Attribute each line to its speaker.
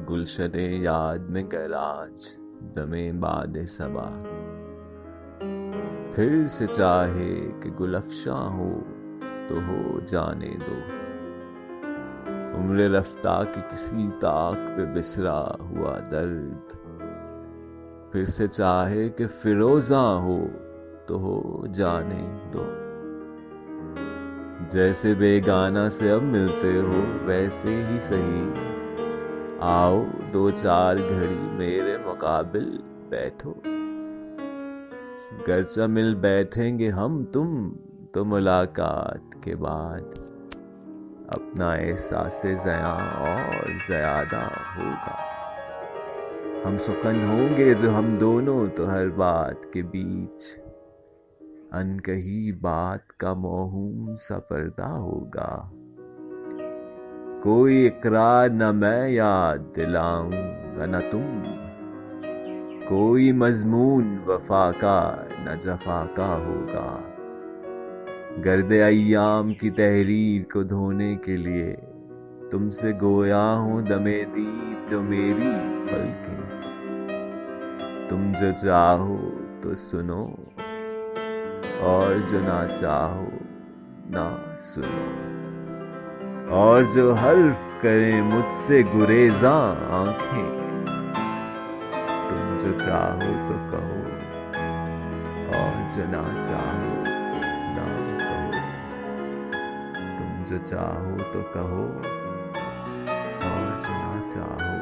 Speaker 1: गुलशने याद में गैराज दमे बाद सबा। फिर से चाहे कि गुलफशा हो तो हो जाने दो। उम्र रफ्ता की किसी ताक पे बिसरा हुआ दर्द। फिर से चाहे कि फिरोजा हो तो हो जाने दो। जैसे बेगाना से अब मिलते हो वैसे ही सही। आओ दो चार घड़ी मेरे मुकाबिल बैठो। गर्चा मिल बैठेंगे हम तुम तो मुलाकात के बाद अपना एहसास ज़या और ज़्यादा होगा। हम सुखन होंगे जो हम दोनों तो हर बात के बीच अनकही बात का मौहूम सा पर्दा होगा। कोई इकरार न मैं याद दिलाऊंगा न तुम। कोई मजमून वफा का न जफा का होगा। गर्दे अय्याम की तहरीर को धोने के लिए तुमसे गोया हूँ दमे दीद जो मेरी पलकें। तुम जो चाहो तो सुनो और जो ना चाहो ना सुनो। और जो हल्फ करें मुझसे गुरेजा आंखें। तुम जो चाहो तो कहो और जो ना चाहो ना कहो। तुम जो चाहो तो कहो और जो ना चाहो